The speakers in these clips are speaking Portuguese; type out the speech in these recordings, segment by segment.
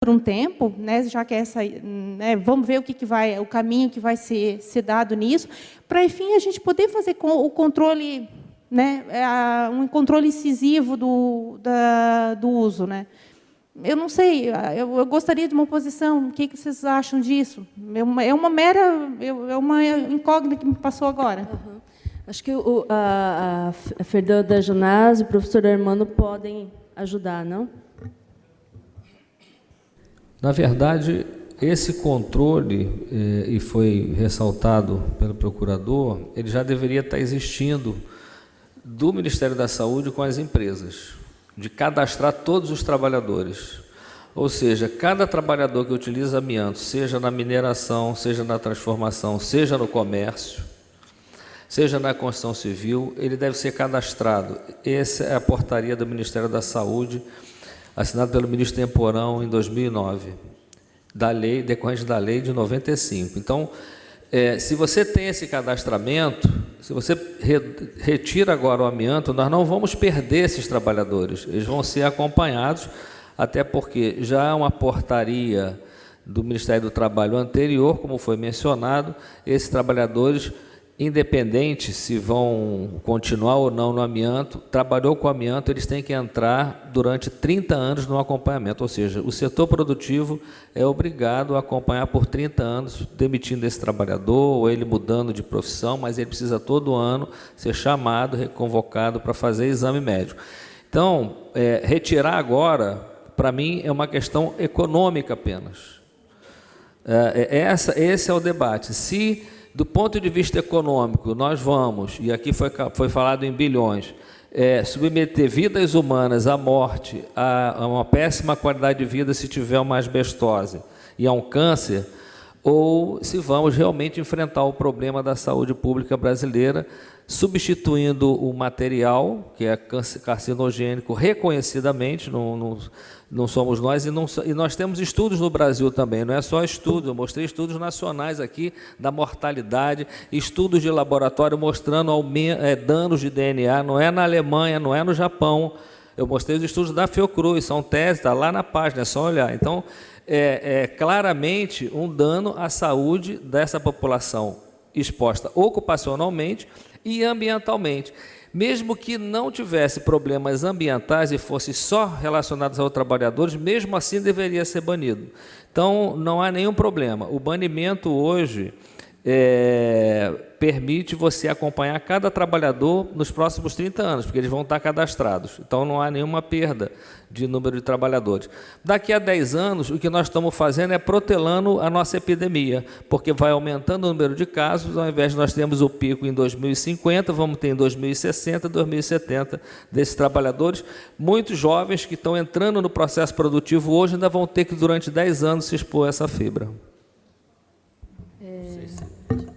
por um tempo, né, já que essa, né, vamos ver o caminho que vai ser dado nisso, para, enfim, a gente poder fazer o controle, né, um controle incisivo do uso, né. Eu não sei, eu gostaria de uma posição. O que vocês acham disso? É uma incógnita que me passou agora. Uhum. Acho que a Fernanda Janaz e o professor Armando podem ajudar, não? Na verdade, esse controle, e foi ressaltado pelo procurador, ele já deveria estar existindo do Ministério da Saúde com as empresas, de cadastrar todos os trabalhadores. Ou seja, cada trabalhador que utiliza amianto, seja na mineração, seja na transformação, seja no comércio, seja na construção civil, ele deve ser cadastrado. Essa é a portaria do Ministério da Saúde, assinada pelo ministro Temporão em 2009, decorrente da lei de 95. Então, se você tem esse cadastramento, se você retira agora o amianto, nós não vamos perder esses trabalhadores, eles vão ser acompanhados, até porque já há uma portaria do Ministério do Trabalho anterior, como foi mencionado, esses trabalhadores, independente se vão continuar ou não no amianto, trabalhou com amianto, eles têm que entrar durante 30 anos no acompanhamento, ou seja, o setor produtivo é obrigado a acompanhar por 30 anos, demitindo esse trabalhador, ou ele mudando de profissão, mas ele precisa todo ano ser chamado, reconvocado para fazer exame médico. Então, retirar agora, para mim, é uma questão econômica apenas. Esse é o debate. Se, do ponto de vista econômico, nós vamos, e aqui foi falado em bilhões, submeter vidas humanas à morte, a uma péssima qualidade de vida se tiver uma asbestose e a um câncer, ou se vamos realmente enfrentar o problema da saúde pública brasileira, substituindo o material, que é carcinogênico, reconhecidamente, não somos nós, e nós temos estudos no Brasil também, não é só estudos, eu mostrei estudos nacionais aqui da mortalidade, estudos de laboratório mostrando danos de DNA, não é na Alemanha, não é no Japão, eu mostrei os estudos da Fiocruz, são teses, está lá na página, é só olhar. Então, claramente um dano à saúde dessa população exposta ocupacionalmente e ambientalmente. Mesmo que não tivesse problemas ambientais e fosse só relacionados aos trabalhadores, mesmo assim deveria ser banido. Então, não há nenhum problema. O banimento hoje permite você acompanhar cada trabalhador nos próximos 30 anos, porque eles vão estar cadastrados. Então, não há nenhuma perda de número de trabalhadores. Daqui a 10 anos, o que nós estamos fazendo é protelando a nossa epidemia, porque vai aumentando o número de casos, ao invés de nós termos o pico em 2050, vamos ter em 2060, 2070 desses trabalhadores. Muitos jovens que estão entrando no processo produtivo hoje ainda vão ter que, durante 10 anos, se expor a essa fibra.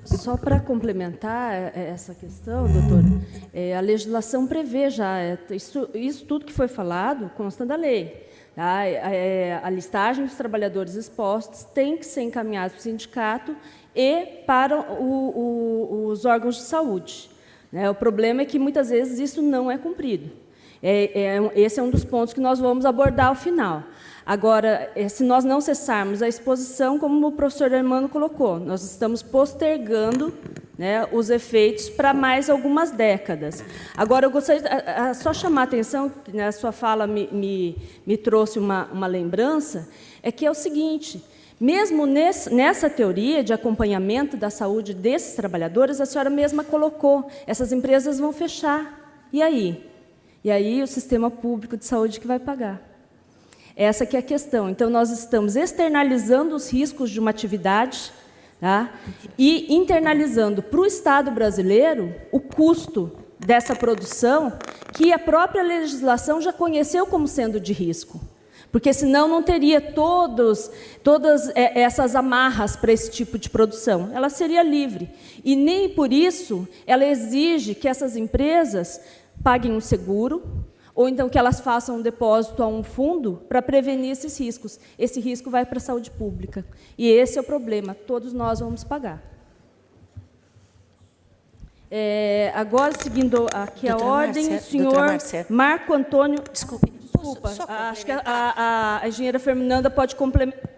Só para complementar essa questão, doutora, a legislação prevê já, isso tudo que foi falado consta da lei. Tá? A listagem dos trabalhadores expostos tem que ser encaminhada para o sindicato e para os órgãos de saúde. Né? O problema é que, muitas vezes, isso não é cumprido. Esse é um dos pontos que nós vamos abordar ao final. Agora, se nós não cessarmos a exposição, como o professor Armando colocou, nós estamos postergando, né, os efeitos para mais algumas décadas. Agora, eu gostaria de só chamar a atenção, que a sua fala me trouxe uma lembrança, que é o seguinte: mesmo nessa teoria de acompanhamento da saúde desses trabalhadores, a senhora mesma colocou, essas empresas vão fechar. E aí? E aí o sistema público de saúde que vai pagar. Essa que é a questão. Então, nós estamos externalizando os riscos de uma atividade, tá? E internalizando para o Estado brasileiro o custo dessa produção, que a própria legislação já conheceu como sendo de risco. Porque, senão, não teria todas essas amarras para esse tipo de produção. Ela seria livre. E nem por isso ela exige que essas empresas paguem um seguro, ou então que elas façam um depósito a um fundo para prevenir esses riscos. Esse risco vai para a saúde pública. E esse é o problema, todos nós vamos pagar. Agora, seguindo aqui a ordem, o senhor Marco Antônio... Desculpe, Desculpa, só acho que complementar? a engenheira Fernanda pode complementar.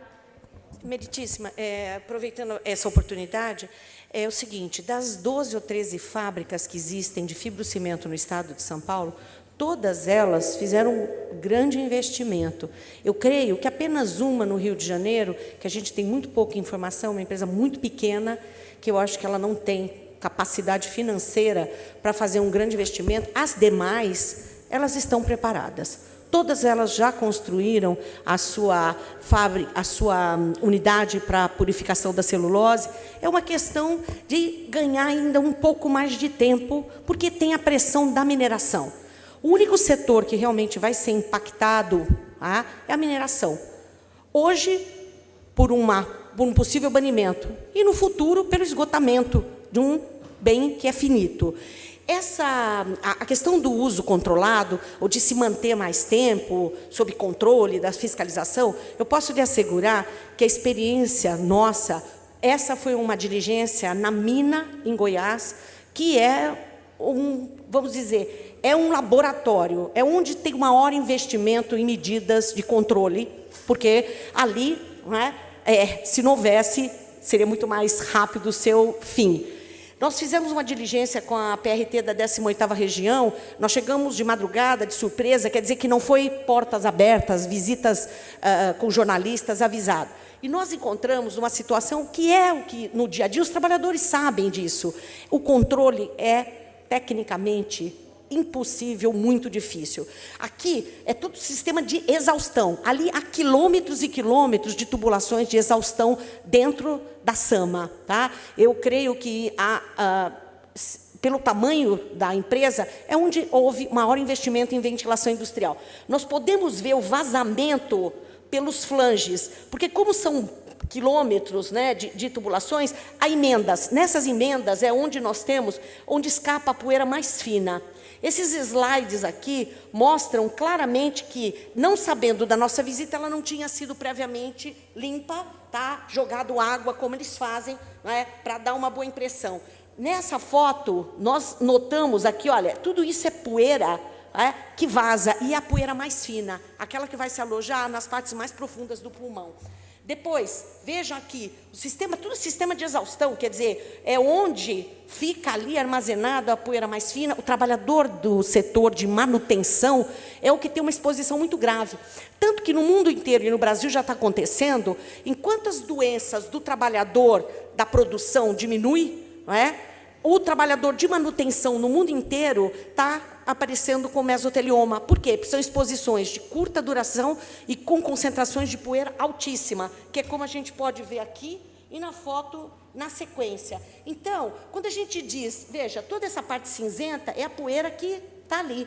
Meritíssima, aproveitando essa oportunidade, é o seguinte, das 12 ou 13 fábricas que existem de fibrocimento no estado de São Paulo, todas elas fizeram um grande investimento. Eu creio que apenas uma no Rio de Janeiro, que a gente tem muito pouca informação, uma empresa muito pequena, que eu acho que ela não tem capacidade financeira para fazer um grande investimento. As demais, elas estão preparadas. Todas elas já construíram a sua fábrica, a sua unidade para purificação da celulose. É uma questão de ganhar ainda um pouco mais de tempo, porque tem a pressão da mineração. O único setor que realmente vai ser impactado é a mineração. Hoje, por um possível banimento, e no futuro, pelo esgotamento de um bem que é finito. A questão do uso controlado, ou de se manter mais tempo, sob controle da fiscalização, eu posso lhe assegurar que a experiência nossa, essa foi uma diligência na mina, em Goiás, que vamos dizer, é um laboratório, é onde tem o maior investimento em medidas de controle, porque ali, se não houvesse, seria muito mais rápido o seu fim. Nós fizemos uma diligência com a PRT da 18ª região, nós chegamos de madrugada, de surpresa, quer dizer que não foi portas abertas, visitas com jornalistas avisados. E nós encontramos uma situação que é o que, no dia a dia, os trabalhadores sabem disso. O controle é, tecnicamente, impossível, muito difícil. Aqui é todo sistema de exaustão. Ali há quilômetros e quilômetros de tubulações de exaustão dentro da SAMA. Tá? Eu creio que, pelo tamanho da empresa, é onde houve maior investimento em ventilação industrial. Nós podemos ver o vazamento pelos flanges, porque como são quilômetros de tubulações, há emendas. Nessas emendas é onde nós temos, onde escapa a poeira mais fina. Esses slides aqui mostram claramente que, não sabendo da nossa visita, ela não tinha sido previamente limpa, jogado água, como eles fazem, para dar uma boa impressão. Nessa foto, nós notamos aqui, olha, tudo isso é poeira que vaza, e é a poeira mais fina, aquela que vai se alojar nas partes mais profundas do pulmão. Depois, vejam aqui, todo o sistema de exaustão, quer dizer, é onde fica ali armazenada a poeira mais fina. O trabalhador do setor de manutenção é o que tem uma exposição muito grave. Tanto que no mundo inteiro, e no Brasil já está acontecendo, enquanto as doenças do trabalhador da produção diminuem, o trabalhador de manutenção no mundo inteiro está aparecendo com mesotelioma. Por quê? Porque são exposições de curta duração e com concentrações de poeira altíssima, que é como a gente pode ver aqui e na foto na sequência. Então, quando a gente diz, veja, toda essa parte cinzenta é a poeira que está ali,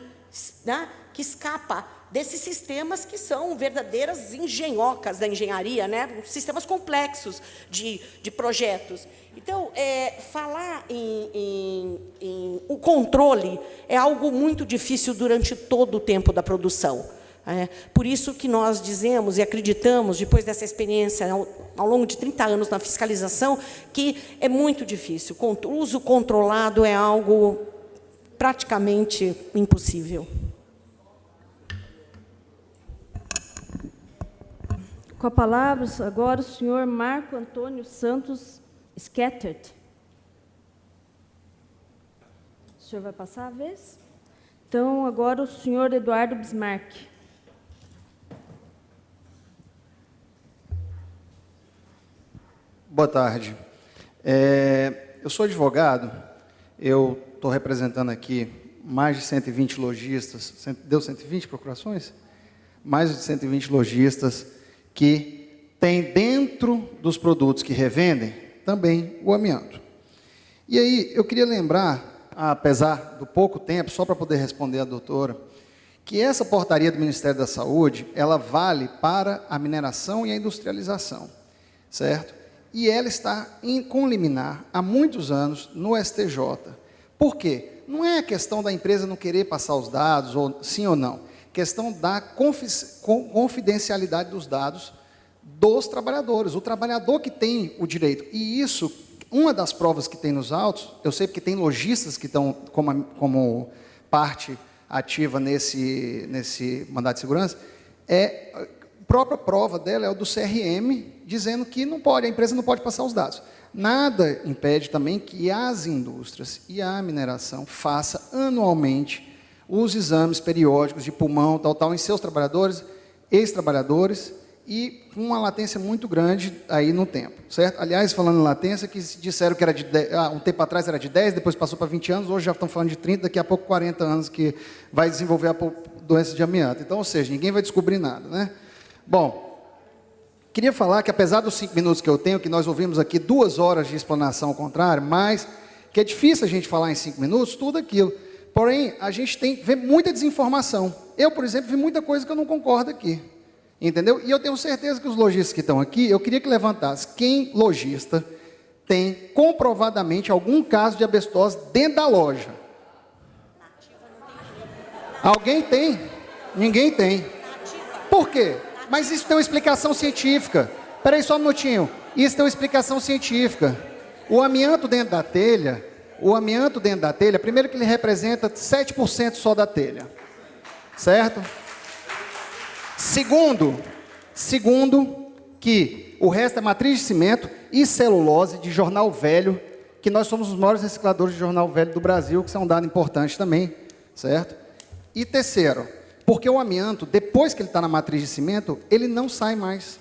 que escapa desses sistemas que são verdadeiras engenhocas da engenharia, sistemas complexos de projetos. Então, falar em o controle é algo muito difícil durante todo o tempo da produção. Por isso que nós dizemos e acreditamos, depois dessa experiência, ao longo de 30 anos na fiscalização, que é muito difícil. O uso controlado é algo praticamente impossível. Com a palavra, agora, o senhor Marco Antônio Santos Skettert. O senhor vai passar a vez? Então, agora, o senhor Eduardo Bismarck. Boa tarde. Eu sou advogado, eu estou representando aqui mais de 120 lojistas, deu 120 procurações? Mais de 120 lojistas que têm dentro dos produtos que revendem também o amianto. E aí, eu queria lembrar, apesar do pouco tempo, só para poder responder à doutora, que essa portaria do Ministério da Saúde, ela vale para a mineração e a industrialização, certo? E ela está com liminar há muitos anos no STJ. Por quê? Não é a questão da empresa não querer passar os dados, ou sim ou não. Questão da confidencialidade dos dados dos trabalhadores. O trabalhador que tem o direito. E isso, uma das provas que tem nos autos, eu sei porque tem lojistas que estão como parte ativa nesse mandato de segurança, a própria prova dela é o do CRM, dizendo que não pode, a empresa não pode passar os dados. Nada impede também que as indústrias e a mineração façam anualmente os exames periódicos de pulmão, tal, em seus trabalhadores, ex-trabalhadores, e com uma latência muito grande aí no tempo, certo? Aliás, falando em latência, que disseram que era de 10, um tempo atrás era de 10, depois passou para 20 anos, hoje já estão falando de 30, daqui a pouco 40 anos que vai desenvolver a doença de amianto. Então, ou seja, ninguém vai descobrir nada, né? Bom, queria falar que apesar dos 5 minutos que eu tenho, que nós ouvimos aqui 2 horas de explanação ao contrário, mas que é difícil a gente falar em 5 minutos tudo aquilo. Porém, a gente vê muita desinformação. Eu, por exemplo, vi muita coisa que eu não concordo aqui. Entendeu? E eu tenho certeza que os lojistas que estão aqui, eu queria que levantasse quem lojista tem comprovadamente algum caso de asbestose dentro da loja. Alguém tem? Ninguém tem. Por quê? Mas isso tem uma explicação científica. Espera aí só um minutinho. Isso tem uma explicação científica. O amianto dentro da telha, primeiro que ele representa 7% só da telha. Certo? Segundo, que o resto é matriz de cimento e celulose de jornal velho, que nós somos os maiores recicladores de jornal velho do Brasil, que isso é um dado importante também, certo? E terceiro, porque o amianto, depois que ele está na matriz de cimento, ele não sai mais.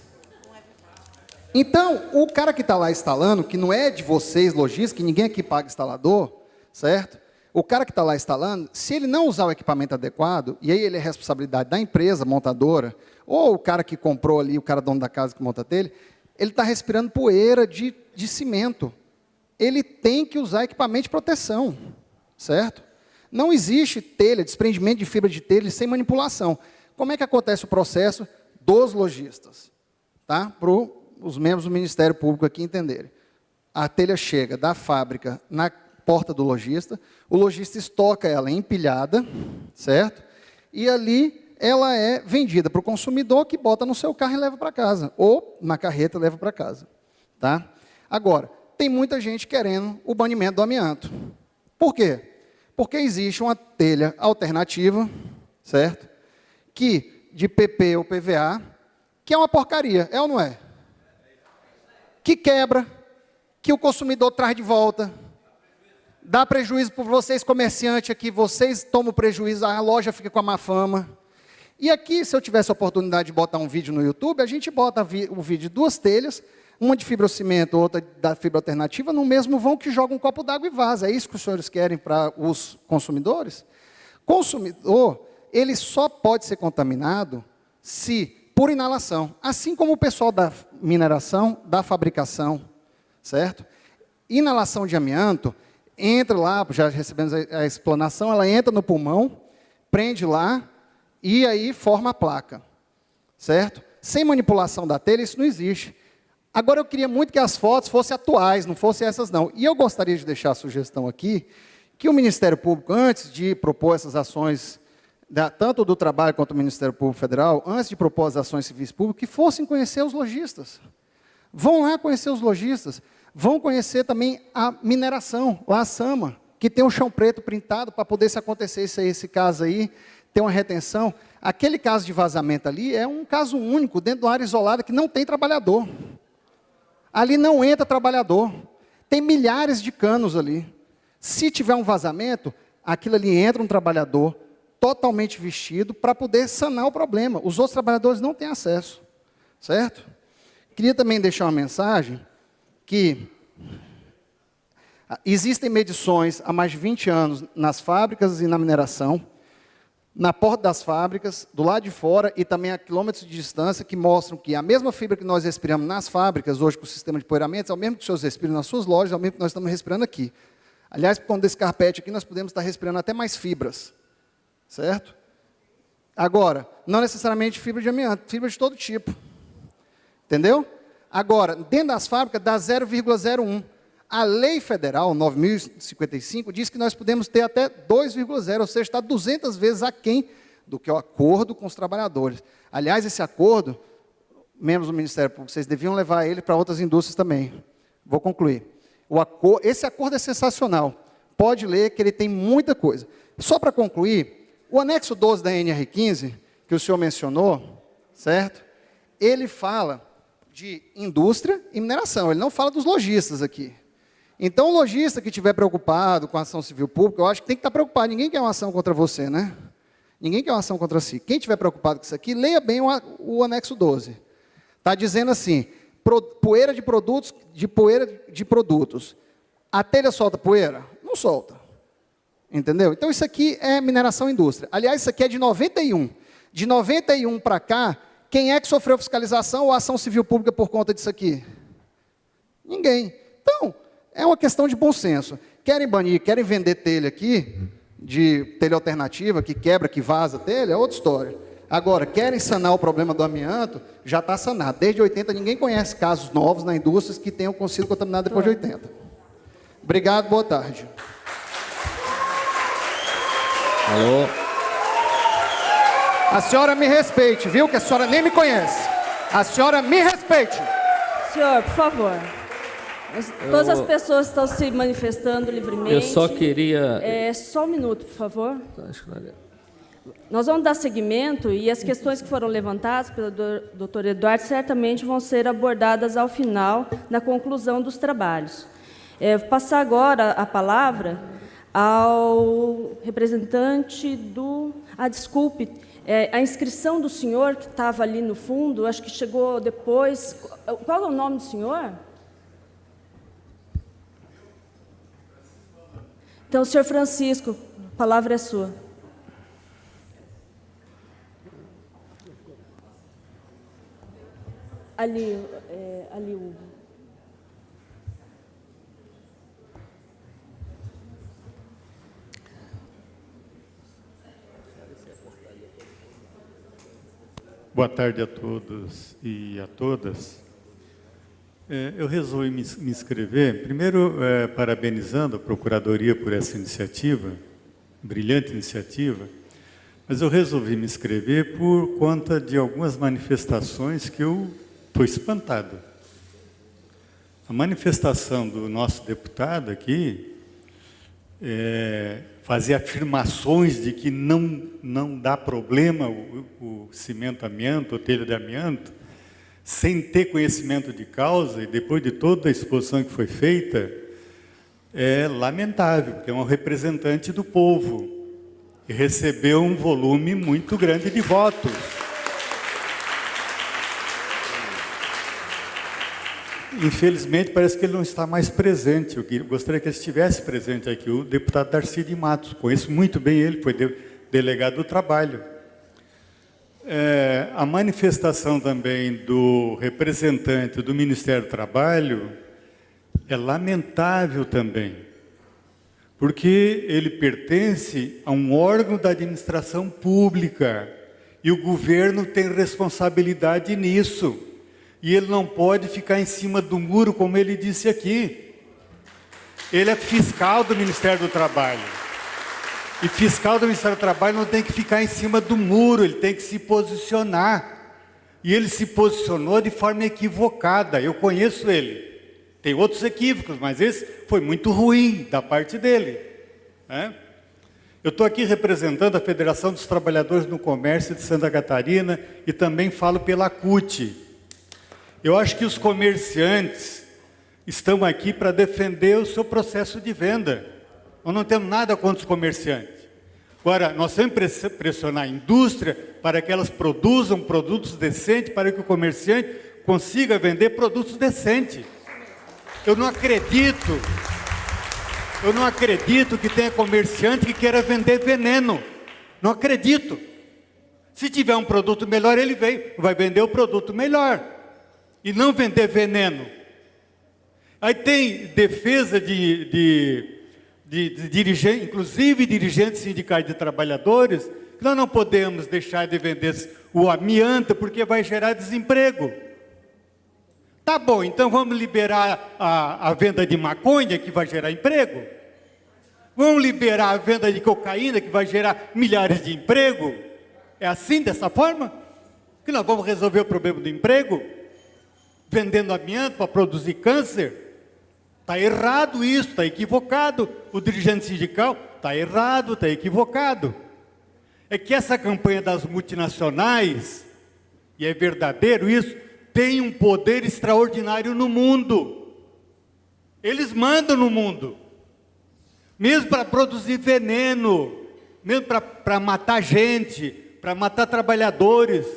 Então, o cara que está lá instalando, que não é de vocês, lojistas, que ninguém aqui paga instalador, certo? O cara que está lá instalando, se ele não usar o equipamento adequado, e aí ele é responsabilidade da empresa montadora, ou o cara que comprou ali, o cara dono da casa que monta a telha, ele está respirando poeira de cimento. Ele tem que usar equipamento de proteção, certo? Não existe telha, desprendimento de fibra de telha sem manipulação. Como é que acontece o processo dos lojistas? Tá? Para os membros do Ministério Público aqui entenderem. A telha chega da fábrica na porta do lojista, o lojista estoca ela empilhada, certo? E ali ela é vendida para o consumidor que bota no seu carro e leva para casa, ou na carreta leva para casa, tá? Agora, tem muita gente querendo o banimento do amianto. Por quê? Porque existe uma telha alternativa, certo? Que de PP ou PVA, que é uma porcaria, é ou não é? Que quebra, que o consumidor traz de volta, dá prejuízo para vocês, comerciantes aqui, vocês tomam prejuízo, a loja fica com a má fama. E aqui, se eu tivesse a oportunidade de botar um vídeo no YouTube, a gente bota o vídeo de 2 telhas, uma de fibrocimento, outra da fibra alternativa, no mesmo vão que joga um copo d'água e vaza. É isso que os senhores querem para os consumidores? Consumidor, ele só pode ser contaminado se por inalação, assim como o pessoal da mineração, da fabricação, certo? Inalação de amianto, entra lá, já recebemos a explanação, ela entra no pulmão, prende lá, e aí forma a placa, certo? Sem manipulação da telha, isso não existe. Agora, eu queria muito que as fotos fossem atuais, não fossem essas não. E eu gostaria de deixar a sugestão aqui, que o Ministério Público, antes de propor essas ações, tanto do Trabalho quanto do Ministério Público Federal, antes de propor as ações civis públicas, que fossem conhecer os lojistas. Vão lá conhecer os lojistas. Vão conhecer também a mineração, lá a Sama, que tem um chão preto printado para poder, se acontecer esse caso aí, ter uma retenção. Aquele caso de vazamento ali é um caso único, dentro de uma área isolada que não tem trabalhador. Ali não entra trabalhador. Tem milhares de canos ali. Se tiver um vazamento, aquilo ali entra um trabalhador totalmente vestido para poder sanar o problema. Os outros trabalhadores não têm acesso, certo? Queria também deixar uma mensagem que existem medições há mais de 20 anos nas fábricas e na mineração, na porta das fábricas, do lado de fora e também a quilômetros de distância, que mostram que a mesma fibra que nós respiramos nas fábricas, hoje com o sistema de poeiramentos, é o mesmo que os senhores respiram nas suas lojas, é o mesmo que nós estamos respirando aqui. Aliás, por conta desse carpete aqui, nós podemos estar respirando até mais fibras, certo? Agora, não necessariamente fibra de amianto, fibra de todo tipo. Entendeu? Agora, dentro das fábricas, dá 0,01. A lei federal, 9.055, diz que nós podemos ter até 2,0, ou seja, está 200 vezes aquém do que o acordo com os trabalhadores. Aliás, esse acordo, membros do Ministério Público, vocês deviam levar ele para outras indústrias também. Vou concluir. Esse acordo é sensacional. Pode ler que ele tem muita coisa. Só para concluir, O anexo 12 da NR15, que o senhor mencionou, certo? Ele fala de indústria e mineração, ele não fala dos lojistas aqui. Então, o lojista que estiver preocupado com a ação civil pública, eu acho que tem que estar preocupado. Ninguém quer uma ação contra você, né? Ninguém quer uma ação contra si. Quem estiver preocupado com isso aqui, leia bem o anexo 12. Está dizendo assim, poeira de produtos. A telha solta poeira? Não solta. Entendeu? Então, isso aqui é mineração e indústria. Aliás, isso aqui é de 91. De 91 para cá, quem é que sofreu fiscalização ou ação civil pública por conta disso aqui? Ninguém. Então, é uma questão de bom senso. Querem banir, querem vender telha aqui, de telha alternativa, que quebra, que vaza telha, é outra história. Agora, querem sanar o problema do amianto, já está sanado. Desde 80, ninguém conhece casos novos na indústria que tenham sido contaminados depois de 80. Obrigado, boa tarde. Alô? A senhora me respeite, viu? Que a senhora nem me conhece. A senhora me respeite. Senhor, por favor. Todas as pessoas estão se manifestando livremente. Eu só queria... Só um minuto, por favor. Nós vamos dar seguimento e as questões que foram levantadas pelo doutor Eduardo certamente vão ser abordadas ao final, na conclusão dos trabalhos. Vou passar agora a palavra ao representante do... desculpe, a inscrição do senhor que estava ali no fundo, acho que chegou depois. Qual é o nome do senhor? Então, senhor Francisco, a palavra é sua. Ali, Hugo. Boa tarde a todos e a todas. Eu resolvi me inscrever, primeiro parabenizando a Procuradoria por essa iniciativa, brilhante iniciativa, mas eu resolvi me inscrever por conta de algumas manifestações que eu estou espantado. A manifestação do nosso deputado aqui fazia afirmações de que não dá problema o cimento amianto, o telha de amianto, sem ter conhecimento de causa, e depois de toda a exposição que foi feita, é lamentável, porque é um representante do povo e recebeu um volume muito grande de votos. Infelizmente, parece que ele não está mais presente. Eu gostaria que ele estivesse presente aqui, o deputado Darcy de Matos. Conheço muito bem ele, foi delegado do trabalho. A manifestação também do representante do Ministério do Trabalho é lamentável também, porque ele pertence a um órgão da administração pública e o governo tem responsabilidade nisso. E ele não pode ficar em cima do muro, como ele disse aqui. Ele é fiscal do Ministério do Trabalho. E fiscal do Ministério do Trabalho não tem que ficar em cima do muro, ele tem que se posicionar. E ele se posicionou de forma equivocada. Eu conheço ele. Tem outros equívocos, mas esse foi muito ruim da parte dele. Eu estou aqui representando a Federação dos Trabalhadores no Comércio de Santa Catarina e também falo pela CUT. Eu acho que os comerciantes estão aqui para defender o seu processo de venda. Nós não temos nada contra os comerciantes. Agora, nós temos que pressionar a indústria para que elas produzam produtos decentes, para que o comerciante consiga vender produtos decentes. Eu não acredito que tenha comerciante que queira vender veneno. Não acredito. Se tiver um produto melhor, ele vai vender o produto melhor. E não vender veneno. Aí tem defesa de dirigentes, inclusive dirigentes sindicais de trabalhadores, que nós não podemos deixar de vender o amianto porque vai gerar desemprego. Tá bom, então vamos liberar a venda de maconha, que vai gerar emprego? Vamos liberar a venda de cocaína, que vai gerar milhares de emprego? É assim, dessa forma? Que nós vamos resolver o problema do emprego? Vendendo amianto para produzir câncer? Está errado isso, está equivocado. O dirigente sindical está errado, está equivocado. é que essa campanha das multinacionais, e é verdadeiro isso, tem um poder extraordinário no mundo. Eles mandam no mundo. Mesmo para produzir veneno, mesmo para matar gente, para matar trabalhadores,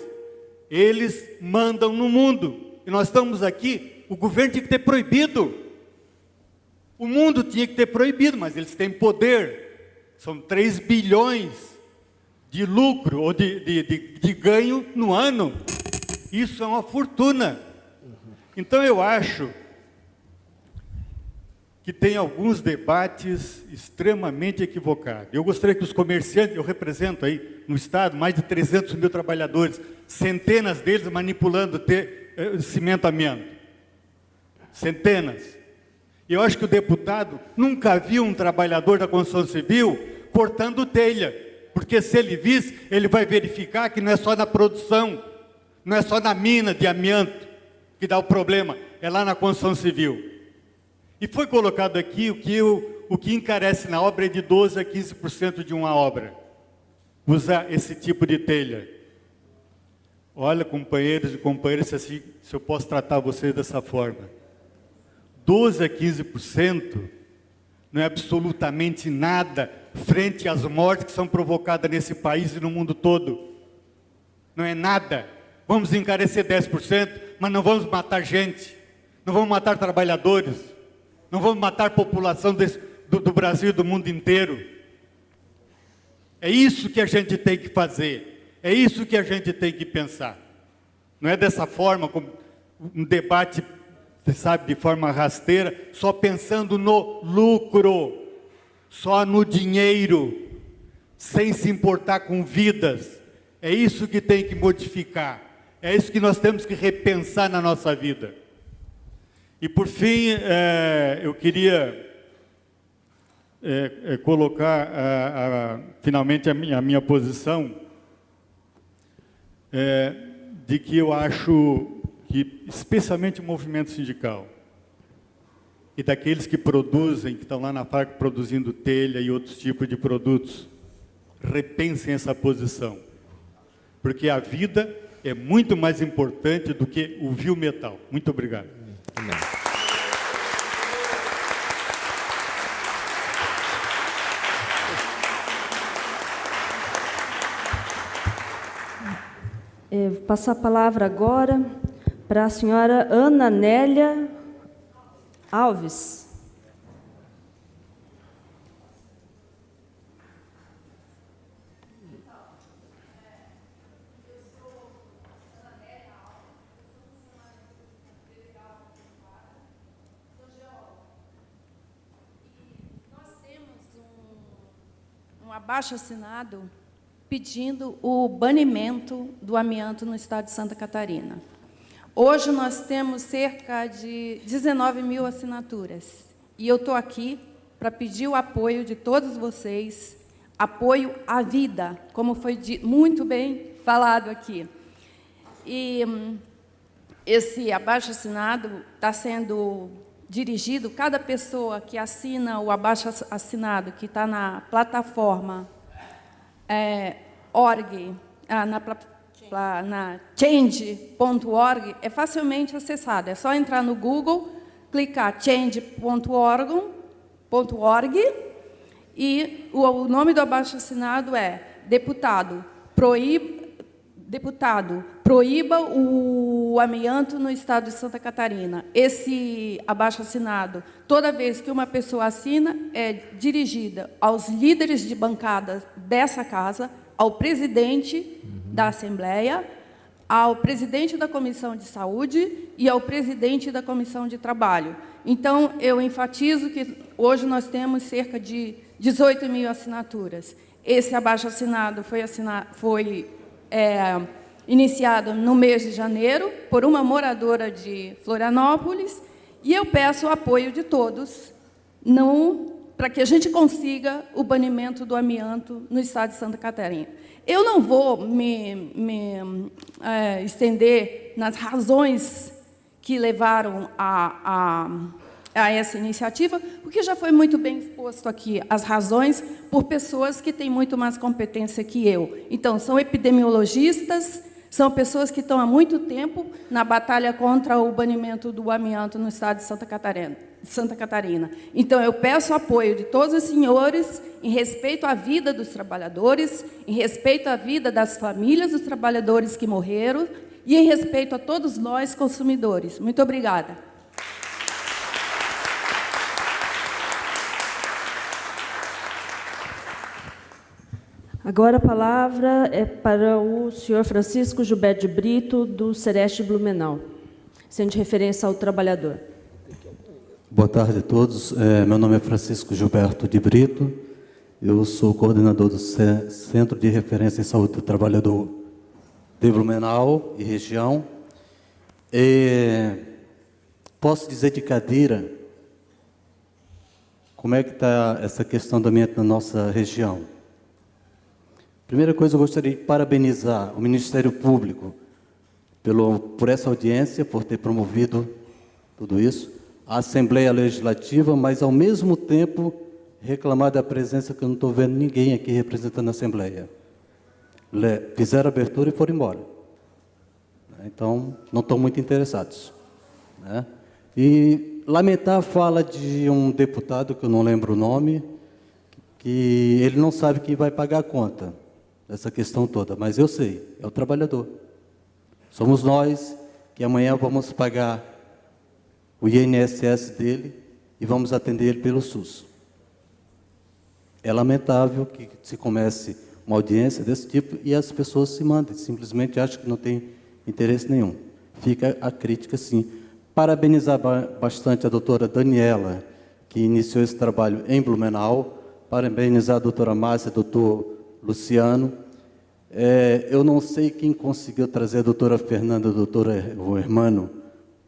eles mandam no mundo. E nós estamos aqui, o governo tinha que ter proibido. O mundo tinha que ter proibido, mas eles têm poder. São 3 bilhões de lucro ou de ganho no ano. Isso é uma fortuna. Então eu acho que tem alguns debates extremamente equivocados. Eu gostaria que os comerciantes, eu represento aí no Estado mais de 300 mil trabalhadores, centenas deles manipulando cimento amianto. Centenas. E eu acho que o deputado nunca viu um trabalhador da construção civil cortando telha, porque se ele visse, ele vai verificar que não é só na produção, não é só na mina de amianto que dá o problema, é lá na construção civil. E foi colocado aqui o que encarece na obra é de 12% a 15% de uma obra. Usar esse tipo de telha. Olha, companheiros e companheiras, se eu posso tratar vocês dessa forma. 12% a 15% não é absolutamente nada frente às mortes que são provocadas nesse país e no mundo todo. Não é nada. Vamos encarecer 10%, mas não vamos matar gente. Não vamos matar trabalhadores. Não vamos matar a população do Brasil e do mundo inteiro. É isso que a gente tem que fazer. É isso que a gente tem que pensar. Não é dessa forma, como um debate, você sabe, de forma rasteira, só pensando no lucro, só no dinheiro, sem se importar com vidas. É isso que tem que modificar. É isso que nós temos que repensar na nossa vida. E, por fim, eu queria colocar finalmente a minha posição de que eu acho que, especialmente o movimento sindical e daqueles que produzem, que estão lá na fábrica produzindo telha e outros tipos de produtos, repensem essa posição, porque a vida é muito mais importante do que o vil metal. Muito obrigado. Vou passar a palavra agora para a senhora Ana Nélia Alves. Abaixo-assinado pedindo o banimento do amianto no estado de Santa Catarina. Hoje nós temos cerca de 19 mil assinaturas e eu estou aqui para pedir o apoio de todos vocês, apoio à vida, como foi muito bem falado aqui. E esse abaixo-assinado está sendo dirigido, cada pessoa que assina o abaixo-assinado, que está na plataforma org, na change.org, é facilmente acessado. É só entrar no Google, clicar change.org e o nome do abaixo-assinado é Deputado, proíba o amianto no estado de Santa Catarina. Esse abaixo-assinado, toda vez que uma pessoa assina, é dirigida aos líderes de bancada dessa casa, ao presidente da Assembleia, ao presidente da Comissão de Saúde e ao presidente da Comissão de Trabalho. Então, eu enfatizo que hoje nós temos cerca de 18 mil assinaturas. Esse abaixo-assinado foi iniciado no mês de janeiro por uma moradora de Florianópolis, e eu peço o apoio de todos para que a gente consiga o banimento do amianto no estado de Santa Catarina. Eu não vou me estender nas razões que levaram a a essa iniciativa, porque já foi muito bem exposto aqui as razões por pessoas que têm muito mais competência que eu. Então, são epidemiologistas, são pessoas que estão há muito tempo na batalha contra o banimento do amianto no estado de Santa Catarina. Então, eu peço o apoio de todos os senhores em respeito à vida dos trabalhadores, em respeito à vida das famílias dos trabalhadores que morreram e em respeito a todos nós, consumidores. Muito obrigada. Agora a palavra é para o senhor Francisco Gilberto de Brito, do Sereste Blumenau, sendo de referência ao trabalhador. Boa tarde a todos. Meu nome é Francisco Gilberto de Brito. Eu sou coordenador do Centro de Referência em Saúde do Trabalhador de Blumenau e região. Posso dizer de cadeira como é que está essa questão do ambiente na nossa região. Primeira coisa, eu gostaria de parabenizar o Ministério Público por essa audiência, por ter promovido tudo isso, a Assembleia Legislativa, mas, ao mesmo tempo, reclamar da presença, que eu não estou vendo ninguém aqui representando a Assembleia. Fizeram a abertura e foram embora. Então, não estão muito interessados. Né? E lamentar a fala de um deputado, que eu não lembro o nome, que ele não sabe quem vai pagar a conta. Essa questão toda, mas eu sei, é o trabalhador. Somos nós que amanhã vamos pagar o INSS dele e vamos atender ele pelo SUS. É lamentável que se comece uma audiência desse tipo e as pessoas se mandem, simplesmente acham que não tem interesse nenhum. Fica a crítica, sim. Parabenizar bastante a doutora Daniela, que iniciou esse trabalho em Blumenau, parabenizar a doutora Márcia, doutor Luciano. Eu não sei quem conseguiu trazer a doutora Fernanda, a doutora Hermano,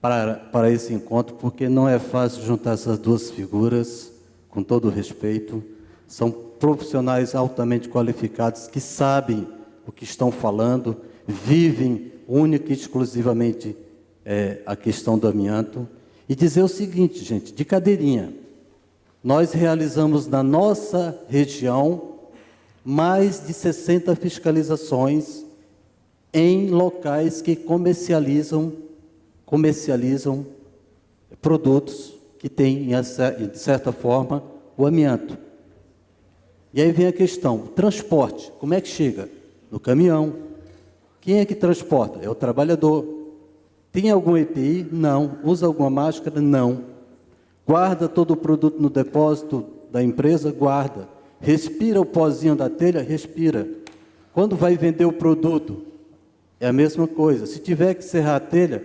para esse encontro, porque não é fácil juntar essas duas figuras, com todo o respeito. São profissionais altamente qualificados, que sabem o que estão falando, vivem única e exclusivamente a questão do amianto. E dizer o seguinte, gente, de cadeirinha, nós realizamos na nossa região mais de 60 fiscalizações em locais que comercializam produtos que têm, de certa forma, o amianto. E aí vem a questão, transporte, como é que chega? No caminhão. Quem é que transporta? É o trabalhador. Tem algum EPI? Não. Usa alguma máscara? Não. Guarda todo o produto no depósito da empresa? Guarda. Respira o pozinho da telha? Respira. Quando vai vender o produto, é a mesma coisa. Se tiver que serrar a telha,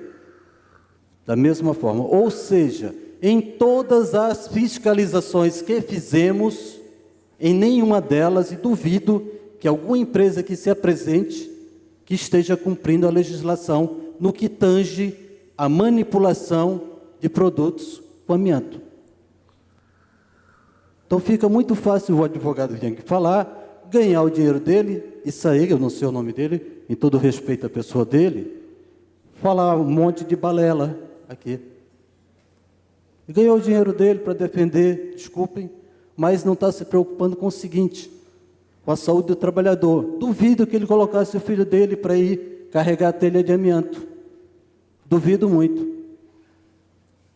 da mesma forma. Ou seja, em todas as fiscalizações que fizemos, em nenhuma delas, e duvido que alguma empresa que se apresente, que esteja cumprindo a legislação no que tange a manipulação de produtos com amianto. Então fica muito fácil o advogado vir aqui falar, ganhar o dinheiro dele e sair, eu não sei o nome dele, em todo respeito à pessoa dele, falar um monte de balela aqui. E ganhou o dinheiro dele para defender, desculpem, mas não está se preocupando com o seguinte, com a saúde do trabalhador. Duvido que ele colocasse o filho dele para ir carregar a telha de amianto. Duvido muito.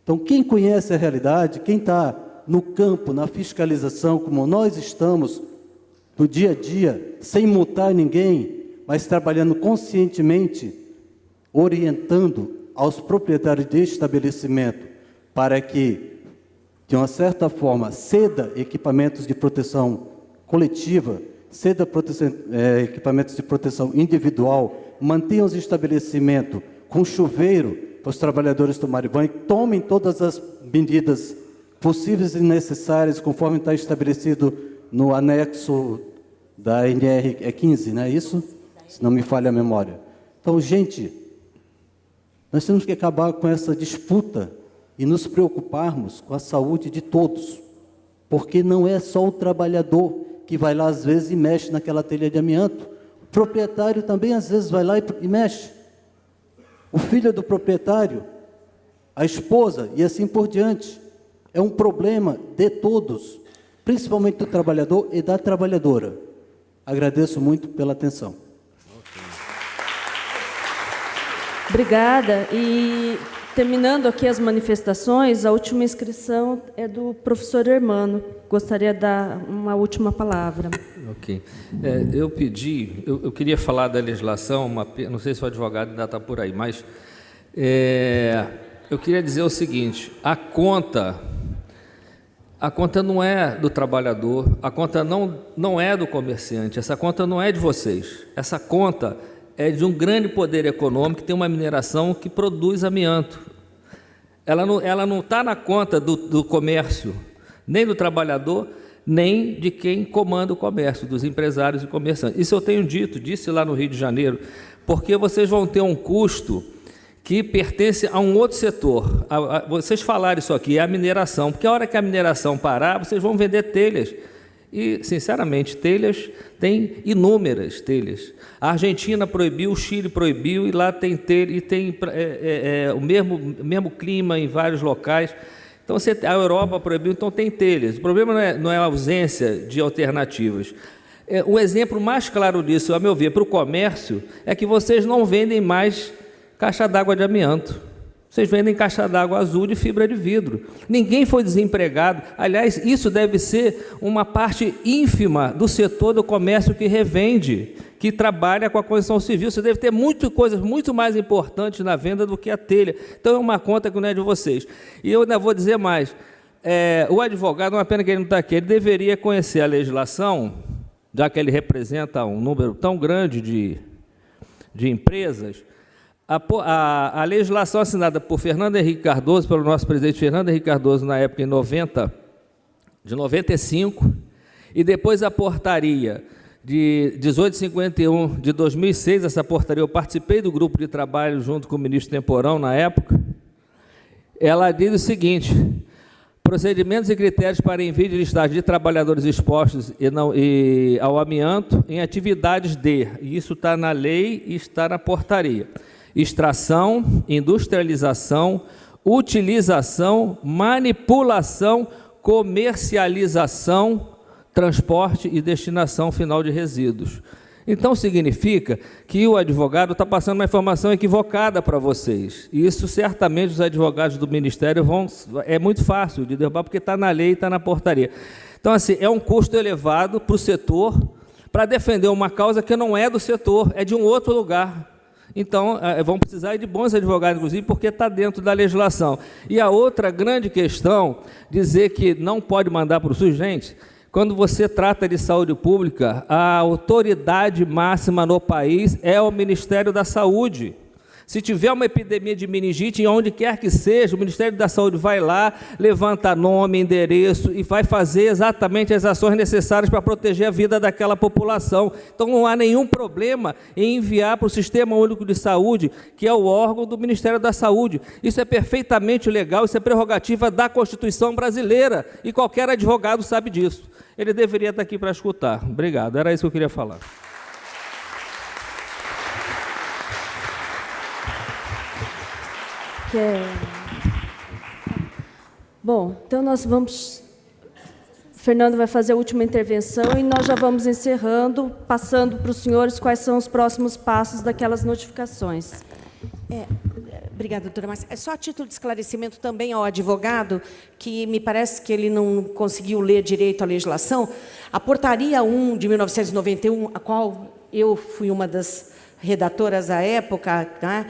Então, quem conhece a realidade, quem está no campo, na fiscalização, como nós estamos, no dia a dia, sem multar ninguém, mas trabalhando conscientemente, orientando aos proprietários de estabelecimento para que, de uma certa forma, ceda equipamentos de proteção coletiva, ceda equipamentos de proteção individual, mantenha os estabelecimentos com chuveiro para os trabalhadores tomarem banho, tomem todas as medidas possíveis e necessárias, conforme está estabelecido no anexo da NR 15, não é isso? Se não me falha a memória. Então, gente, nós temos que acabar com essa disputa e nos preocuparmos com a saúde de todos, porque não é só o trabalhador que vai lá, às vezes, e mexe naquela telha de amianto. O proprietário também, às vezes, vai lá e mexe. O filho do proprietário, a esposa, e assim por diante. É um problema de todos, principalmente do trabalhador e da trabalhadora. Agradeço muito pela atenção. Obrigada. E, terminando aqui as manifestações, a última inscrição é do professor Hermano. Gostaria de dar uma última palavra. Ok. Eu queria falar da legislação, não sei se o advogado ainda está por aí, mas eu queria dizer o seguinte: a conta não é do trabalhador, a conta não é do comerciante, essa conta não é de vocês, essa conta é de um grande poder econômico que tem uma mineração que produz amianto. Ela não está na conta do comércio, nem do trabalhador, nem de quem comanda o comércio, dos empresários e comerciantes. Isso eu tenho disse lá no Rio de Janeiro, porque vocês vão ter um custo que pertence a um outro setor. Vocês falaram isso aqui, é a mineração, porque a hora que a mineração parar, vocês vão vender telhas. E, sinceramente, telhas, tem inúmeras telhas. A Argentina proibiu, o Chile proibiu, e lá tem telha, e tem o mesmo clima em vários locais. Então, a Europa proibiu, então tem telhas. O problema não é a ausência de alternativas. Um exemplo mais claro disso, a meu ver, para o comércio, é que vocês não vendem mais caixa d'água de amianto. Vocês vendem caixa d'água azul de fibra de vidro. Ninguém foi desempregado. Aliás, isso deve ser uma parte ínfima do setor do comércio que revende, que trabalha com a construção civil. Você deve ter coisas muito mais importantes na venda do que a telha. Então, é uma conta que não é de vocês. E eu ainda vou dizer mais. O advogado, uma pena que ele não está aqui, ele deveria conhecer a legislação, já que ele representa um número tão grande de empresas. A legislação assinada por Fernando Henrique Cardoso, pelo nosso presidente Fernando Henrique Cardoso, na época de 95, e depois a portaria de 1851 de 2006, essa portaria, eu participei do grupo de trabalho junto com o ministro Temporão, na época, ela diz o seguinte: procedimentos e critérios para envio de listagem de trabalhadores expostos ao amianto em atividades e isso está na lei e está na portaria: extração, industrialização, utilização, manipulação, comercialização, transporte e destinação final de resíduos. Então, significa que o advogado está passando uma informação equivocada para vocês. E isso, certamente, os advogados do Ministério é muito fácil de derrubar, porque está na lei e está na portaria. Então, assim, é um custo elevado para o setor, para defender uma causa que não é do setor, é de um outro lugar. Então, vão precisar de bons advogados, inclusive, porque está dentro da legislação. E a outra grande questão, dizer que não pode mandar para o SUS, gente, quando você trata de saúde pública, a autoridade máxima no país é o Ministério da Saúde. Se tiver uma epidemia de meningite, em onde quer que seja, o Ministério da Saúde vai lá, levanta nome, endereço e vai fazer exatamente as ações necessárias para proteger a vida daquela população. Então, não há nenhum problema em enviar para o Sistema Único de Saúde, que é o órgão do Ministério da Saúde. Isso é perfeitamente legal, isso é prerrogativa da Constituição brasileira, e qualquer advogado sabe disso. Ele deveria estar aqui para escutar. Obrigado, era isso que eu queria falar. Bom, então nós vamos... Fernando vai fazer a última intervenção e nós já vamos encerrando, passando para os senhores quais são os próximos passos daquelas notificações. Obrigada, doutora Márcia. Só a título de esclarecimento também ao advogado, que me parece que ele não conseguiu ler direito a legislação, a Portaria 1 de 1991, a qual eu fui uma das redatoras à época, né?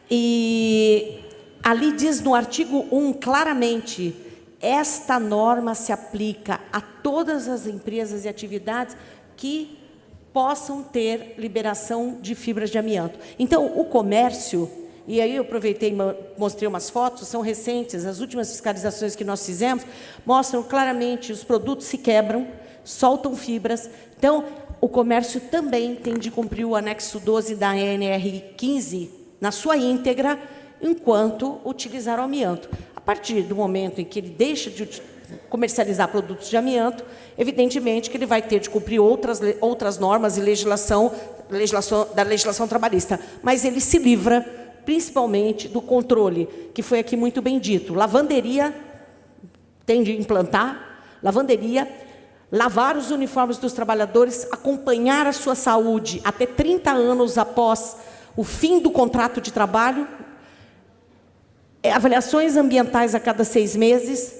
E ali diz no artigo 1 claramente: esta norma se aplica a todas as empresas e atividades que possam ter liberação de fibras de amianto. Então, o comércio, e aí eu aproveitei e mostrei umas fotos, são recentes, as últimas fiscalizações que nós fizemos, mostram claramente os produtos se quebram, soltam fibras. Então, o comércio também tem de cumprir o anexo 12 da ANR 15 na sua íntegra, enquanto utilizar o amianto. A partir do momento em que ele deixa de comercializar produtos de amianto, evidentemente que ele vai ter de cumprir outras normas e da legislação trabalhista, mas ele se livra principalmente do controle, que foi aqui muito bem dito. Lavanderia, tem de implantar, lavanderia, lavar os uniformes dos trabalhadores, acompanhar a sua saúde até 30 anos após o fim do contrato de trabalho, avaliações ambientais a cada 6 meses,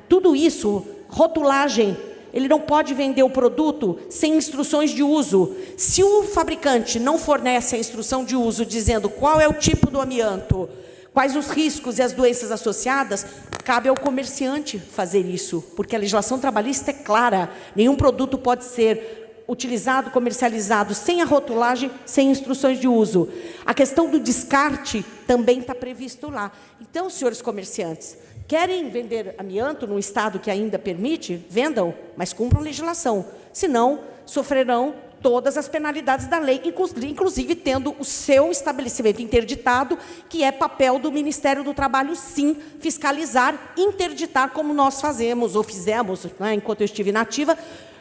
tudo isso, rotulagem. Ele não pode vender o produto sem instruções de uso. Se o fabricante não fornece a instrução de uso dizendo qual é o tipo do amianto, quais os riscos e as doenças associadas, cabe ao comerciante fazer isso, porque a legislação trabalhista é clara. Nenhum produto pode ser utilizado, comercializado sem a rotulagem, sem instruções de uso. A questão do descarte também está previsto lá. Então, senhores comerciantes, querem vender amianto num estado que ainda permite? Vendam, mas cumpram a legislação. Senão, sofrerão todas as penalidades da lei, inclusive tendo o seu estabelecimento interditado, que é papel do Ministério do Trabalho, sim, fiscalizar, interditar, como nós fazemos, ou fizemos, né, enquanto eu estive inativa,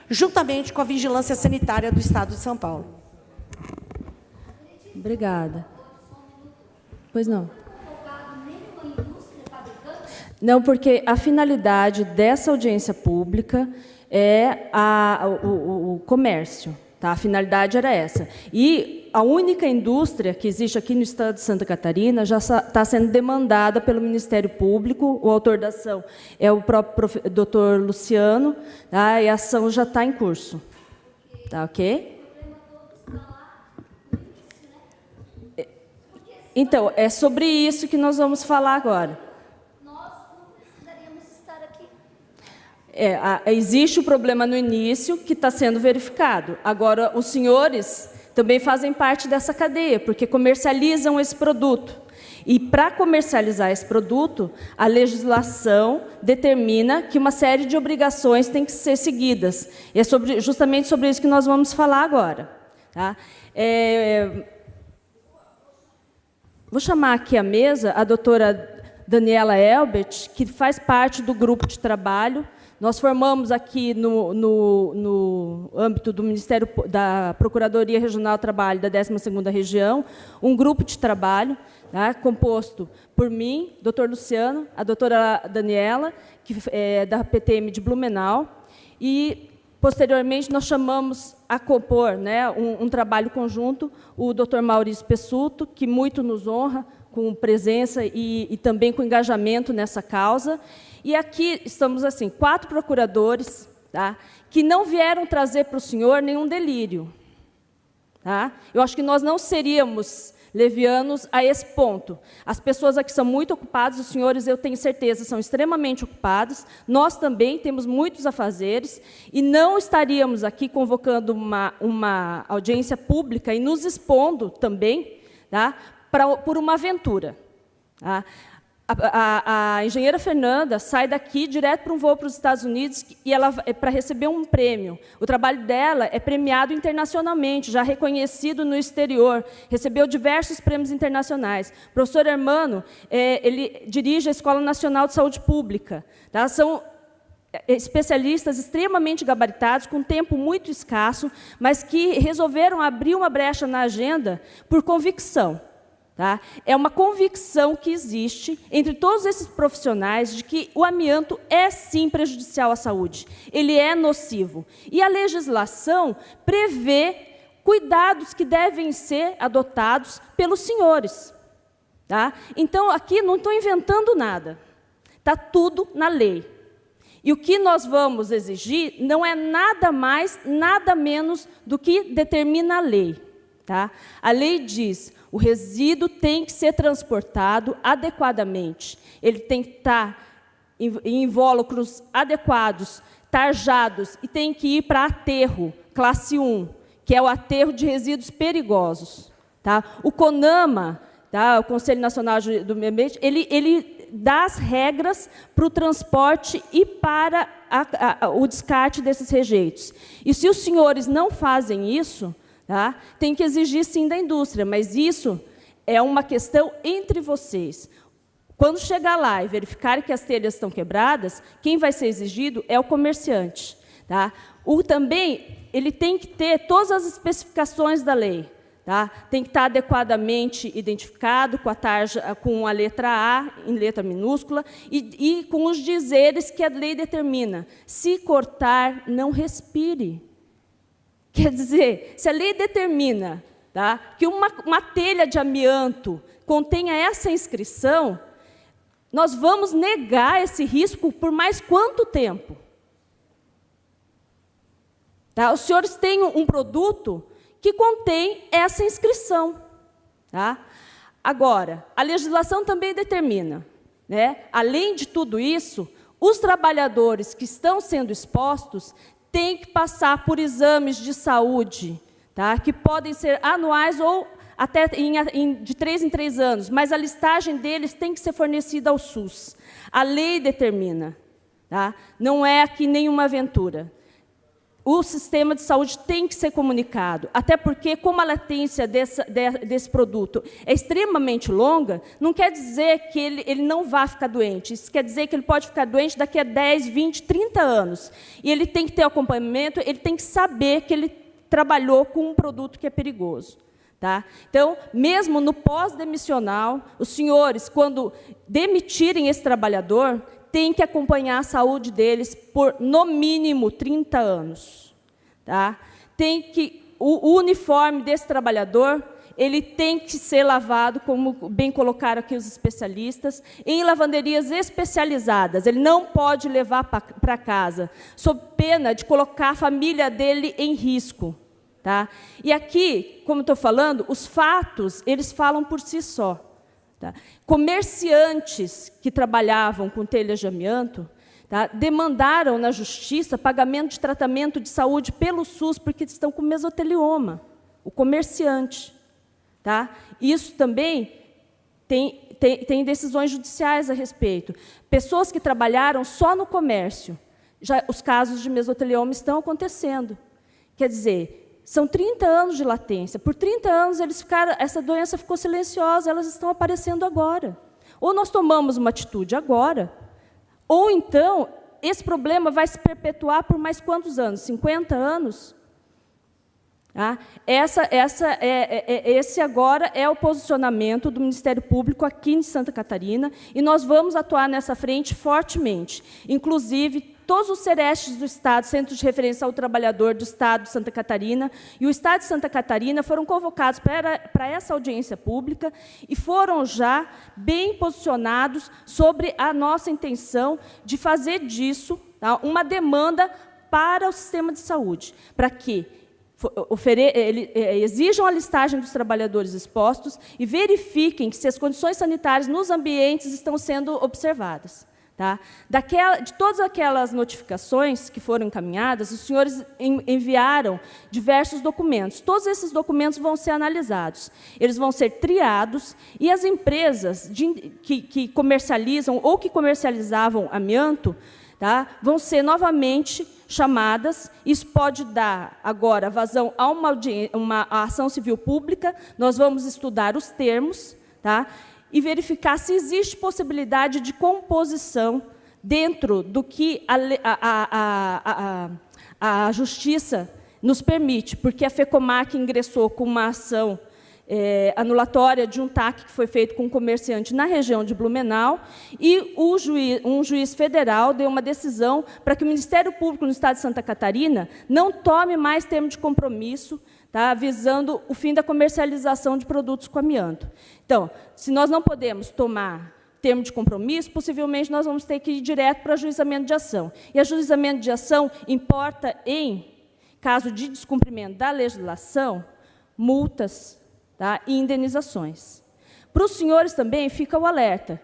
juntamente com a Vigilância Sanitária do Estado de São Paulo. Obrigada. Pois não. Não, porque a finalidade dessa audiência pública é o comércio. Tá? A finalidade era essa. E a única indústria que existe aqui no estado de Santa Catarina já está sendo demandada pelo Ministério Público. O autor da ação é o próprio doutor Luciano, tá? E a ação já está em curso. Tá, ok? Então, é sobre isso que nós vamos falar agora. Existe o problema no início que está sendo verificado. Agora, os senhores também fazem parte dessa cadeia, porque comercializam esse produto. E, para comercializar esse produto, a legislação determina que uma série de obrigações tem que ser seguidas. E é justamente sobre isso que nós vamos falar agora. Tá? Vou chamar aqui à mesa a doutora Daniela Elbert, que faz parte do grupo de trabalho. Nós formamos aqui no âmbito do Ministério da Procuradoria Regional do Trabalho da 12ª Região, um grupo de trabalho, tá, composto por mim, doutor Luciano, a doutora Daniela, que é da PTM de Blumenau, e, posteriormente, nós chamamos a compor, né, um trabalho conjunto, o doutor Maurício Pessuto, que muito nos honra com presença e também com engajamento nessa causa. E aqui estamos, assim, 4 procuradores, tá, que não vieram trazer para o senhor nenhum delírio. Tá? Eu acho que nós não seríamos levianos a esse ponto. As pessoas aqui são muito ocupadas, os senhores, eu tenho certeza, são extremamente ocupados, nós também temos muitos afazeres, e não estaríamos aqui convocando uma audiência pública e nos expondo também, tá, por uma aventura. Tá? A engenheira Fernanda sai daqui direto para um voo para os Estados Unidos e ela para receber um prêmio. O trabalho dela é premiado internacionalmente, já reconhecido no exterior, recebeu diversos prêmios internacionais. O professor Hermano, ele dirige a Escola Nacional de Saúde Pública. Tá? São especialistas extremamente gabaritados, com tempo muito escasso, mas que resolveram abrir uma brecha na agenda por convicção. Tá? É uma convicção que existe entre todos esses profissionais de que o amianto é, sim, prejudicial à saúde. Ele é nocivo. E a legislação prevê cuidados que devem ser adotados pelos senhores. Tá? Então, aqui não estou inventando nada. Está tudo na lei. E o que nós vamos exigir não é nada mais, nada menos do que determina a lei. Tá? A lei diz: o resíduo tem que ser transportado adequadamente. Ele tem que estar em invólucros adequados, tarjados, e tem que ir para aterro, classe 1, que é o aterro de resíduos perigosos. Tá? O CONAMA, tá, o Conselho Nacional do Meio Ambiente, ele dá as regras para o transporte e para o descarte desses rejeitos. E se os senhores não fazem isso, tá, tem que exigir, sim, da indústria, mas isso é uma questão entre vocês. Quando chegar lá e verificar que as telhas estão quebradas, quem vai ser exigido é o comerciante. Tá? Também ele tem que ter todas as especificações da lei. tá? Tem que estar adequadamente identificado com a tarja, com a letra A, em letra minúscula, e com os dizeres que a lei determina. Se cortar, não respire. Quer dizer, se a lei determina, tá, que uma telha de amianto contenha essa inscrição, nós vamos negar esse risco por mais quanto tempo? Tá? Os senhores têm um produto que contém essa inscrição. Tá? Agora, a legislação também determina, né, além de tudo isso, os trabalhadores que estão sendo expostos têm que passar por exames de saúde, tá, que podem ser anuais ou até de 3 em 3 anos, mas a listagem deles tem que ser fornecida ao SUS. A lei determina, tá? Não é aqui nenhuma aventura. O sistema de saúde tem que ser comunicado, até porque, como a latência desse produto é extremamente longa, não quer dizer que ele não vá ficar doente. Isso quer dizer que ele pode ficar doente daqui a 10, 20, 30 anos. E ele tem que ter acompanhamento, ele tem que saber que ele trabalhou com um produto que é perigoso. Tá? Então, mesmo no pós-demissional, os senhores, quando demitirem esse trabalhador, tem que acompanhar a saúde deles por, no mínimo, 30 anos. Tá? O uniforme desse trabalhador, ele tem que ser lavado, como bem colocaram aqui os especialistas, em lavanderias especializadas. Ele não pode levar para casa, sob pena de colocar a família dele em risco. Tá? E aqui, como estou falando, os fatos, eles falam por si só. Tá? Comerciantes que trabalhavam com telhas de amianto, tá, demandaram na justiça pagamento de tratamento de saúde pelo SUS, porque estão com mesotelioma, o comerciante. Tá? Isso também tem decisões judiciais a respeito. Pessoas que trabalharam só no comércio, já os casos de mesotelioma estão acontecendo. Quer dizer, são 30 anos de latência. Por 30 anos, essa doença ficou silenciosa, elas estão aparecendo agora. Ou nós tomamos uma atitude agora, ou então, esse problema vai se perpetuar por mais quantos anos? 50 anos? Tá? Esse agora é o posicionamento do Ministério Público aqui em Santa Catarina, e nós vamos atuar nessa frente fortemente. Inclusive, todos os CERESTs do Estado, Centros de Referência ao Trabalhador do Estado de Santa Catarina, e o Estado de Santa Catarina foram convocados para essa audiência pública e foram já bem posicionados sobre a nossa intenção de fazer disso, tá, uma demanda para o sistema de saúde, para que exijam a listagem dos trabalhadores expostos e verifiquem que se as condições sanitárias nos ambientes estão sendo observadas. Tá? De todas aquelas notificações que foram encaminhadas, os senhores enviaram diversos documentos. Todos esses documentos vão ser analisados. Eles vão ser triados e as empresas que comercializam ou que comercializavam amianto, tá, vão ser novamente chamadas. Isso pode dar, agora, vazão a uma ação civil pública. Nós vamos estudar os termos, tá, e verificar se existe possibilidade de composição dentro do que a Justiça nos permite, porque a FECOMAC ingressou com uma ação anulatória de um TAC que foi feito com um comerciante na região de Blumenau, e um juiz federal deu uma decisão para que o Ministério Público no Estado de Santa Catarina não tome mais termo de compromisso, tá, visando o fim da comercialização de produtos com amianto. Então, se nós não podemos tomar termo de compromisso, possivelmente nós vamos ter que ir direto para ajuizamento de ação. E ajuizamento de ação importa, em caso de descumprimento da legislação, multas, tá, e indenizações. Para os senhores também fica o alerta.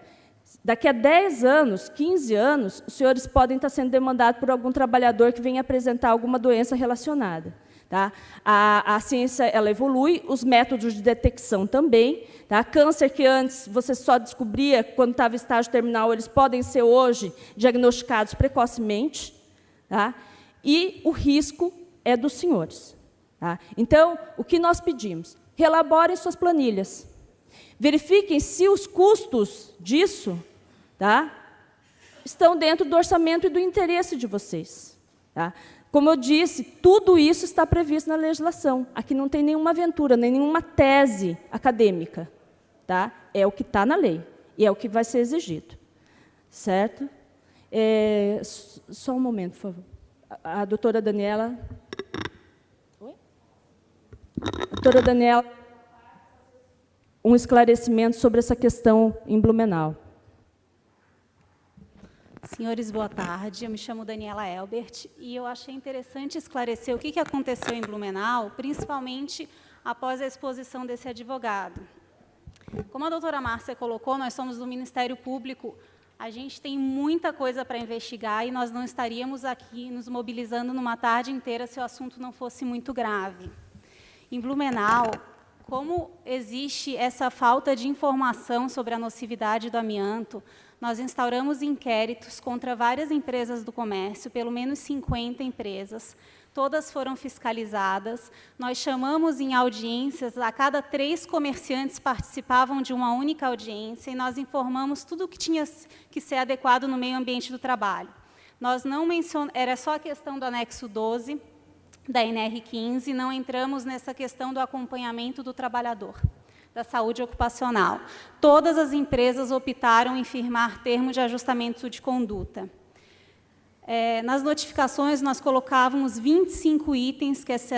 Daqui a 10 anos, 15 anos, os senhores podem estar sendo demandados por algum trabalhador que venha apresentar alguma doença relacionada. Tá? A ciência, ela evolui, os métodos de detecção também. Tá? Câncer que antes você só descobria quando estava em estágio terminal, eles podem ser hoje diagnosticados precocemente. Tá? E o risco é dos senhores. Tá? Então, o que nós pedimos? Reelaborem suas planilhas. Verifiquem se os custos disso, tá, estão dentro do orçamento e do interesse de vocês. Tá? Como eu disse, tudo isso está previsto na legislação. Aqui não tem nenhuma aventura, nem nenhuma tese acadêmica. Tá? É o que está na lei e é o que vai ser exigido. Certo? Só um momento, por favor. A doutora Daniela... Oi? A doutora Daniela, um esclarecimento sobre essa questão em Blumenau. Senhores, boa tarde. Eu me chamo Daniela Elbert e eu achei interessante esclarecer o que aconteceu em Blumenau, principalmente após a exposição desse advogado. Como a doutora Márcia colocou, nós somos do Ministério Público, a gente tem muita coisa para investigar e nós não estaríamos aqui nos mobilizando numa tarde inteira se o assunto não fosse muito grave. Em Blumenau, como existe essa falta de informação sobre a nocividade do amianto, nós instauramos inquéritos contra várias empresas do comércio, pelo menos 50 empresas, todas foram fiscalizadas, nós chamamos em audiências, a cada 3 comerciantes participavam de uma única audiência, e nós informamos tudo o que tinha que ser adequado no meio ambiente do trabalho. Nós não mencionamos, era só a questão do anexo 12, da NR15, não entramos nessa questão do acompanhamento do trabalhador, da saúde ocupacional. Todas as empresas optaram em firmar termo de ajustamento de conduta. Nas notificações, nós colocávamos 25 itens que esse